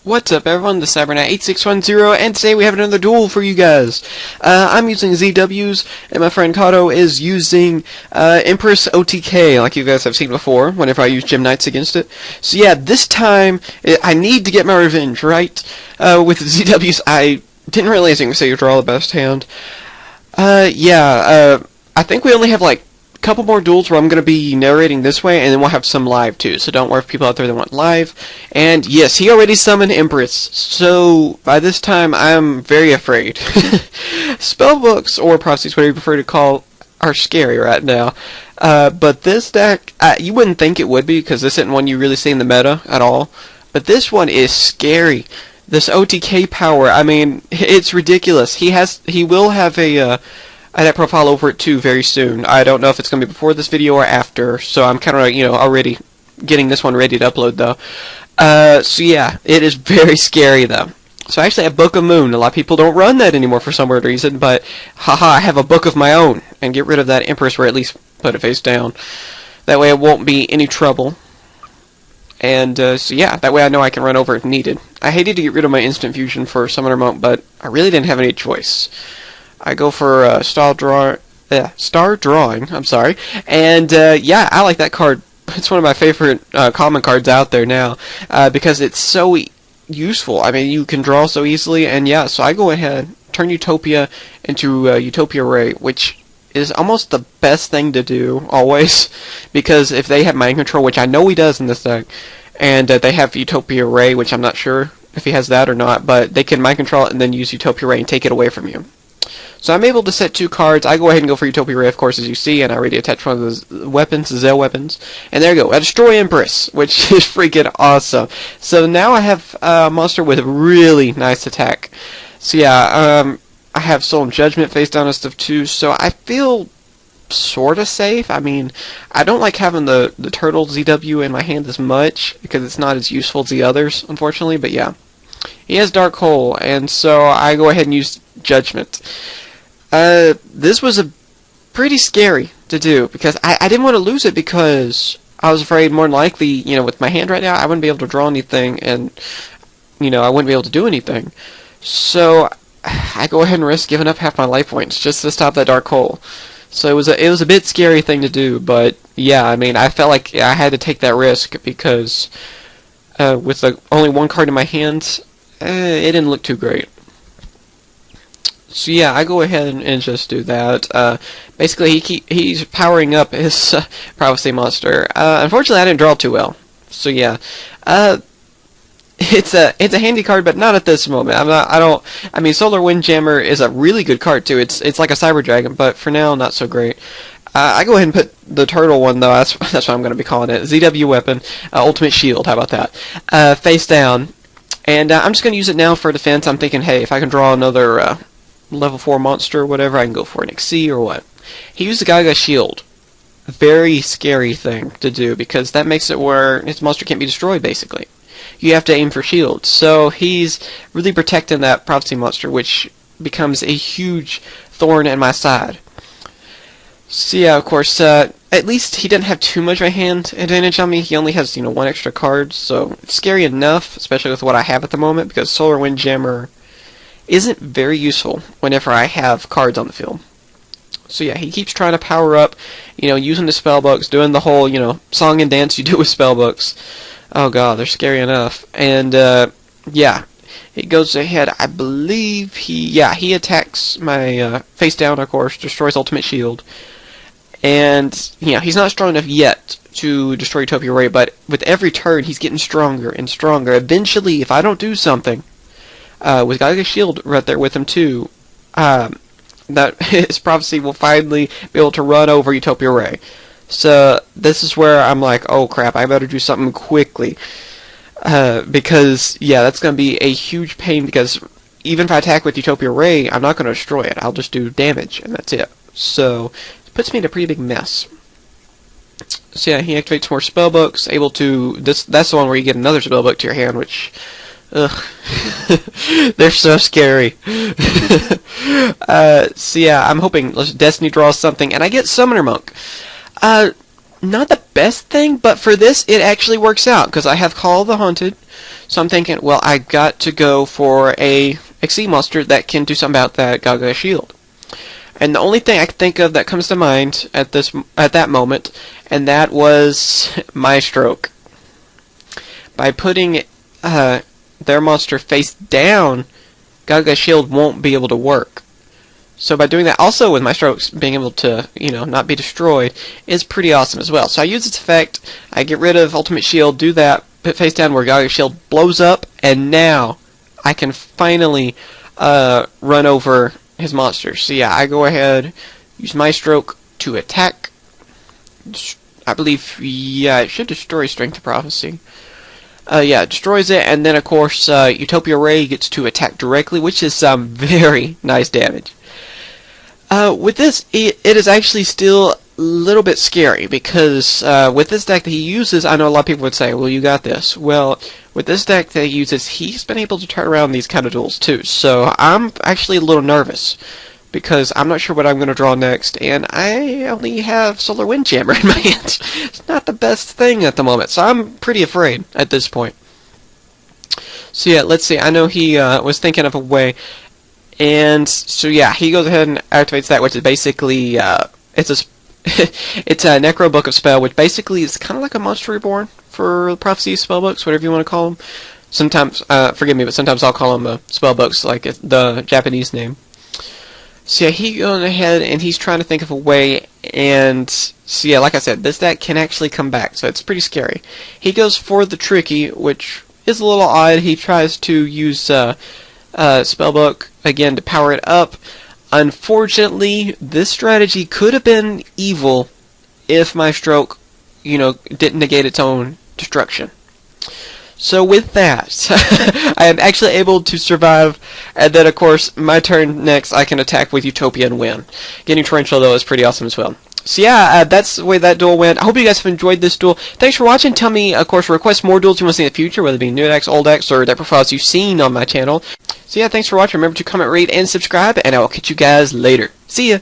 What's up everyone, this is CyberKnight 8610, and today we have another duel for you guys. I'm using ZWs, and my friend Kato is using Empress OTK, like you guys have seen before, whenever I use Gem Knights against it. So yeah, this time, I need to get my revenge, right? With the ZWs, I didn't realize you can say you draw the best hand. I think we only have like couple more duels where I'm going to be narrating this way, and then we'll have some live too, so don't worry if people out there that want live. And yes, he already summoned Empress, so by this time I'm very afraid. Spellbooks, or prophecies, whatever you prefer to call, are scary right now. But this deck, you wouldn't think it would be, because this isn't one you really see in the meta at all. But this one is scary. This OTK power, I mean, it's ridiculous. He will have a that profile over it too very soon. I don't know if it's going to be before this video or after, so I'm kind of, already getting this one ready to upload though. So yeah, it is very scary though. So I actually have Book of Moon. A lot of people don't run that anymore for some weird reason, but haha, I have a book of my own, and get rid of that Empress, or at least put it face down. That way it won't be any trouble. And so yeah, that way I know I can run over if needed. I hated to get rid of my instant fusion for Summoner Monk, but I really didn't have any choice. I go for Star Drawing, I'm sorry, and yeah, I like that card. It's one of my favorite common cards out there now, because it's so useful. I mean, you can draw so easily, and yeah, so I go ahead, turn Utopia into Utopia Ray, which is almost the best thing to do, always, because if they have mind control, which I know he does in this deck, and they have Utopia Ray, which I'm not sure if he has that or not, but they can mind control it and then use Utopia Ray and take it away from you. So I'm able to set 2 cards. I go ahead and go for Utopia Ray, of course, as you see, and I already attach one of those weapons, the Zell weapons. And there you go, I destroy Empress, which is freaking awesome. So now I have a monster with a really nice attack. So yeah, I have Soul and Judgment face down and stuff too, so I feel sorta safe. I mean, I don't like having the turtle ZW in my hand as much, because it's not as useful as the others, unfortunately, but yeah. He has Dark Hole, and so I go ahead and use Judgment. This was pretty scary to do, because I didn't want to lose it, because I was afraid more than likely, with my hand right now, I wouldn't be able to draw anything, and, I wouldn't be able to do anything. So, I go ahead and risk giving up half my life points, just to stop that Dark Hole. So it was a bit scary thing to do, but, yeah, I mean, I felt like I had to take that risk, because with only 1 card in my hand, it didn't look too great. So yeah, I go ahead and just do that. Basically, he's powering up his prophecy monster. Unfortunately, I didn't draw too well. So yeah, it's a handy card, but not at this moment. I mean, Solar Windjammer is a really good card too. It's like a Cyber Dragon, but for now, not so great. I go ahead and put the turtle one though. That's what I'm going to be calling it. ZW weapon, Ultimate Shield. How about that? Face down, and I'm just going to use it now for defense. I'm thinking, hey, if I can draw another level 4 monster or whatever, I can go for an XC or what. He used the Gaga Shield. Very scary thing to do, because that makes it where his monster can't be destroyed, basically. You have to aim for shields. So he's really protecting that prophecy monster, which becomes a huge thorn in my side. So yeah, of course, at least he didn't have too much of a hand advantage on me. He only has, 1 extra card, so it's scary enough, especially with what I have at the moment, because Solar Windjammer isn't very useful whenever I have cards on the field. So yeah, he keeps trying to power up, using the spellbooks, doing the whole, song and dance you do with spellbooks. Oh god, they're scary enough. And, yeah, he goes ahead, I believe he attacks my, face down, of course, destroys Ultimate Shield. And, he's not strong enough yet to destroy Utopia Ray, but with every turn, he's getting stronger and stronger. Eventually, if I don't do something, with Gaga Shield right there with him too, that his prophecy will finally be able to run over Utopia Ray. So this is where I'm like, oh crap, I better do something quickly, because yeah, that's going to be a huge pain, because even if I attack with Utopia Ray, I'm not going to destroy it. I'll just do damage, and that's it. So it puts me in a pretty big mess. So yeah, he activates more spellbooks, able to, that's the one where you get another spellbook to your hand, which, ugh, they're so scary. So yeah, I'm hoping Destiny draws something, and I get Summoner Monk. Not the best thing, but for this, it actually works out, because I have Call of the Haunted, So I'm thinking, well, I got to go for a XC monster that can do something about that Gaga shield. And the only thing I can think of that comes to mind at that moment, and that was my stroke. By putting their monster face down, Gaga shield won't be able to work. So by doing that, also with my strokes being able to, not be destroyed, is pretty awesome as well. So I use its effect, I get rid of ultimate shield, do that, put face down where Gaga shield blows up, and now I can finally run over his monsters. So yeah, I go ahead, use my stroke to attack. I believe, yeah, it should destroy Strength of Prophecy. Yeah, it destroys it, and then of course Utopia Ray gets to attack directly, which is some very nice damage. With this, it is actually still a little bit scary, because with this deck that he uses, I know a lot of people would say, well, you got this. Well, with this deck that he uses, he's been able to turn around these kind of duels too, so I'm actually a little nervous, because I'm not sure what I'm going to draw next, and I only have Solar Windjammer in my hands. It's not the best thing at the moment, so I'm pretty afraid at this point. So yeah, let's see, I know he was thinking of a way, and so yeah, he goes ahead and activates that, which is basically, it's a Necro Book of Spell, which basically is kind of like a Monster Reborn for Prophecy Spellbooks, whatever you want to call them. Sometimes, forgive me, but sometimes I'll call them Spellbooks, like the Japanese name. So yeah, he's going ahead and he's trying to think of a way, and so yeah, like I said, this deck can actually come back, so it's pretty scary. He goes for the Tricky, which is a little odd. He tries to use Spellbook again to power it up. Unfortunately, this strategy could have been evil if my stroke, didn't negate its own destruction. So with that, I am actually able to survive, and then of course, my turn next, I can attack with Utopia and win. Getting Torrential, though, is pretty awesome as well. So yeah, that's the way that duel went. I hope you guys have enjoyed this duel. Thanks for watching. Tell me, of course, request more duels you want to see in the future, whether it be new decks, old decks, or deck profiles you've seen on my channel. So yeah, thanks for watching. Remember to comment, rate, and subscribe, and I will catch you guys later. See ya!